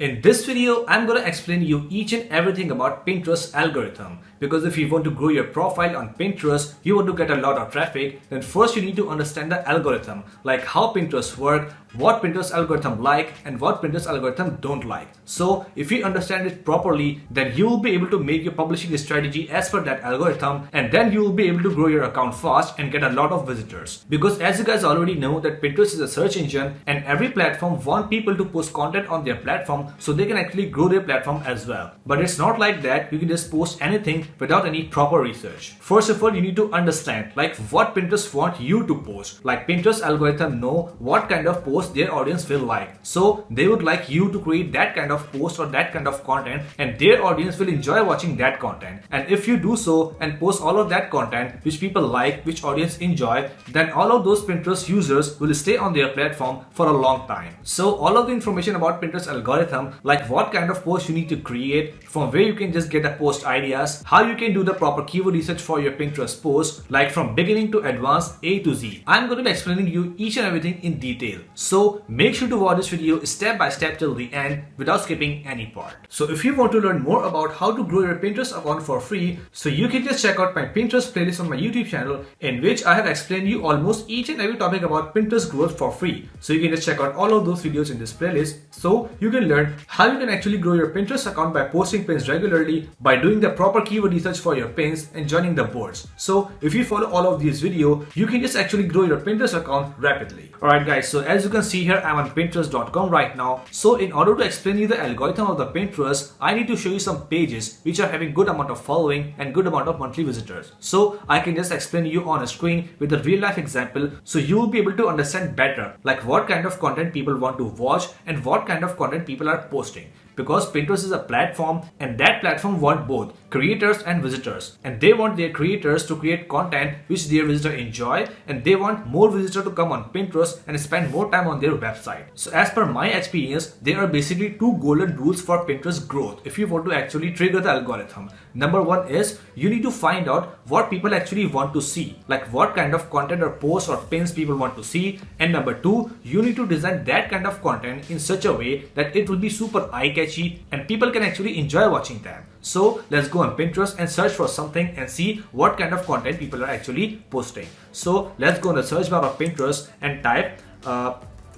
In this video, I'm going to explain you each and everything about Pinterest algorithm. Because if you want to grow your profile on Pinterest, you want to get a lot of traffic, then first you need to understand the algorithm, like how Pinterest work, what Pinterest algorithm like and what Pinterest algorithm don't like. So if you understand it properly, then you will be able to make your publishing strategy as per that algorithm, and then you will be able to grow your account fast and get a lot of visitors. Because as you guys already know that Pinterest is a search engine and every platform want people to post content on their platform so they can actually grow their platform as well. But it's not like that you can just post anything without any proper research. First of all, you need to understand like what Pinterest want you to post. Like Pinterest algorithm know what kind of post their audience will like. So they would like you to create that kind of post or that kind of content, and their audience will enjoy watching that content. And if you do so and post all of that content which people like, which audience enjoy, then all of those Pinterest users will stay on their platform for a long time. So all of the information about Pinterest algorithm, like what kind of post you need to create, from where you can just get a post ideas, how you can do the proper keyword research for your Pinterest post, like from beginning to advanced A to Z. I'm going to be explaining you each and everything in detail. So make sure to watch this video step by step till the end without skipping any part. So if you want to learn more about how to grow your Pinterest account for free, so you can just check out my Pinterest playlist on my YouTube channel, in which I have explained you almost each and every topic about Pinterest growth for free. So you can just check out all of those videos in this playlist so you can learn how you can actually grow your Pinterest account by posting pins regularly, by doing the proper keyword research for your pins and joining the boards. So if you follow all of these videos, you can just actually grow your Pinterest account rapidly. Alright guys, so as you can see here, I'm on Pinterest.com right now. So in order to explain you the algorithm of the Pinterest, I need to show you some pages which are having good amount of following and good amount of monthly visitors. So I can just explain you on a screen with a real life example, so you will be able to understand better like what kind of content people want to watch and what kind of content people are posting. Because Pinterest is a platform, and that platform want both creators and visitors, and they want their creators to create content which their visitor enjoy, and they want more visitors to come on Pinterest and spend more time on their website. So as per my experience, there are basically two golden rules for Pinterest growth if you want to actually trigger the algorithm. Number one is you need to find out what people actually want to see, like what kind of content or posts or pins people want to see. And number two, you need to design that kind of content in such a way that it will be super eye-catchy and people can actually enjoy watching them. So let's go on Pinterest and search for something and see what kind of content people are actually posting. So let's go on the search bar of Pinterest and type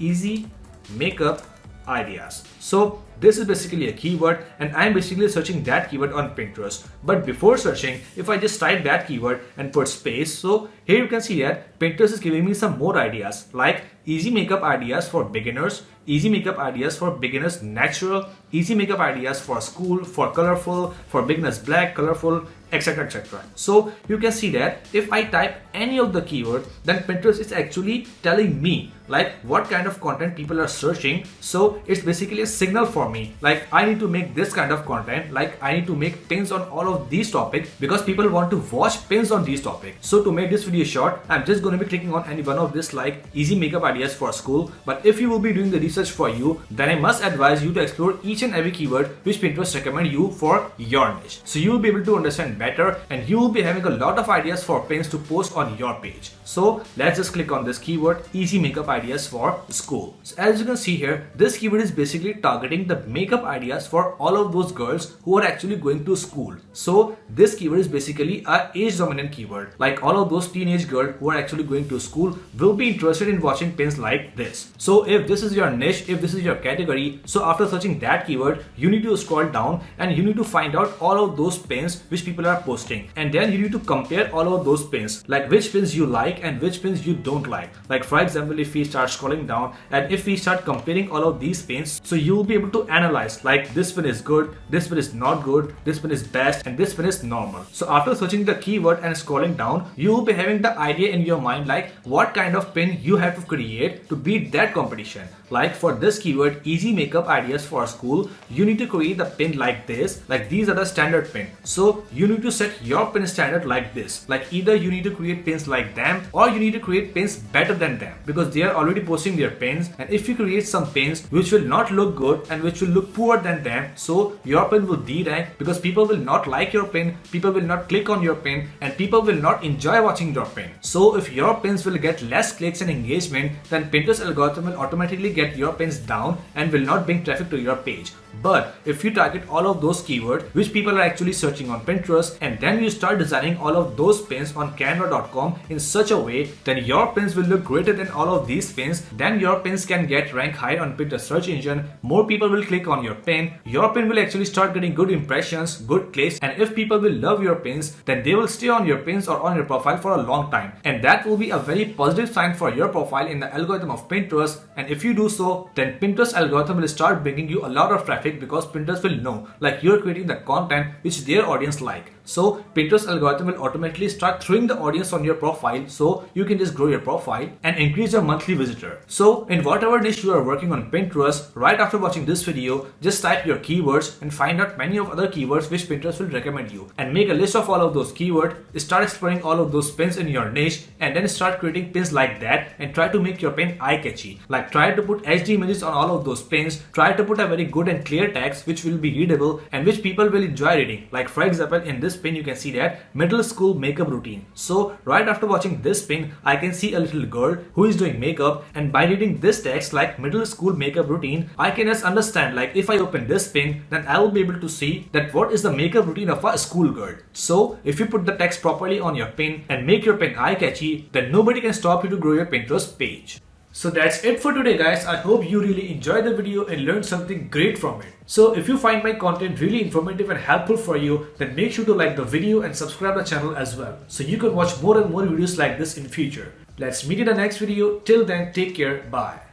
easy makeup ideas. So this is basically a keyword, and I'm basically searching that keyword on Pinterest. But before searching, if I just type that keyword and put space, so here you can see that Pinterest is giving me some more ideas like easy makeup ideas for beginners, easy makeup ideas for beginners natural, easy makeup ideas for school, for colorful, for beginners black, colorful, etc, etc. So you can see that if I type any of the keyword, then Pinterest is actually telling me like what kind of content people are searching. So it's basically a signal for me, like I need to make this kind of content, like I need to make pins on all of these topics because people want to watch pins on these topics. So to make this video short, I'm just going to be clicking on any one of this like easy makeup ideas for school. But if you will be doing the research for you, then I must advise you to explore each and every keyword which Pinterest recommend you for your niche. So you will be able to understand better, and you will be having a lot of ideas for pins to post on your page. So let's just click on this keyword easy makeup ideas for school. So as you can see here, this keyword is basically targeting the makeup ideas for all of those girls who are actually going to school. So this keyword is basically a age dominant keyword, like all of those teenage girls who are actually going to school will be interested in watching pins like this. So if this is your niche, if this is your category, so after searching that keyword, you need to scroll down and you need to find out all of those pins which people are posting, and then you need to compare all of those pins, like which pins you like and which pins you don't like. Like for example, if we start scrolling down and if we start comparing all of these pins, so you will be able to analyze like this pin is good, this pin is not good, this pin is best, and this pin is normal. So after searching the keyword and scrolling down, you will be having the idea in your mind like what kind of pin you have to create to beat that competition. Like for this keyword easy makeup ideas for school, you need to create the pin like this, like these are the standard pin. So you need to set your pin standard like this, like either you need to create pins like them or you need to create pins better than them, because they are already posting their pins. And if you create some pins which will not look good and which will look poor than them, so your pin will derank because people will not like your pin, people will not click on your pin, and people will not enjoy watching your pin. So if your pins will get less clicks and engagement, then Pinterest algorithm will automatically get your pins down and will not bring traffic to your page. But if you target all of those keywords which people are actually searching on Pinterest, and then you start designing all of those pins on Canva.com in such a way, then your pins will look greater than all of these pins. Then your pins can get ranked higher on Pinterest search engine. More people will click on your pin. Your pin will actually start getting good impressions, good clicks, and if people will love your pins, then they will stay on your pins or on your profile for a long time. And that will be a very positive sign for your profile in the algorithm of Pinterest. And if you do so, then Pinterest algorithm will start bringing you a lot of traffic because Pinterest will know like you're creating the content which their audience like. So Pinterest algorithm will automatically start throwing the audience on your profile, so you can just grow your profile and increase your monthly visitor. So in whatever niche you are working on Pinterest, right after watching this video, just type your keywords and find out many of other keywords which Pinterest will recommend you, and make a list of all of those keywords, start exploring all of those pins in your niche, and then start creating pins like that and try to make your pin eye catchy. Like try to put HD images on all of those pins, try to put a very good and clear text which will be readable and which people will enjoy reading. Like for example, in this pin you can see that middle school makeup routine. So right after watching this pin, I can see a little girl who is doing makeup, and by reading this text like middle school makeup routine, I can just understand like if I open this pin, then I will be able to see that what is the makeup routine of a school girl. So if you put the text properly on your pin and make your pin eye catchy, then nobody can stop you to grow your Pinterest page. So that's it for today guys. I hope you really enjoyed the video and learned something great from it. So if you find my content really informative and helpful for you, then make sure to like the video and subscribe the channel as well, so you can watch more and more videos like this in future. Let's meet in the next video. Till then, take care. Bye.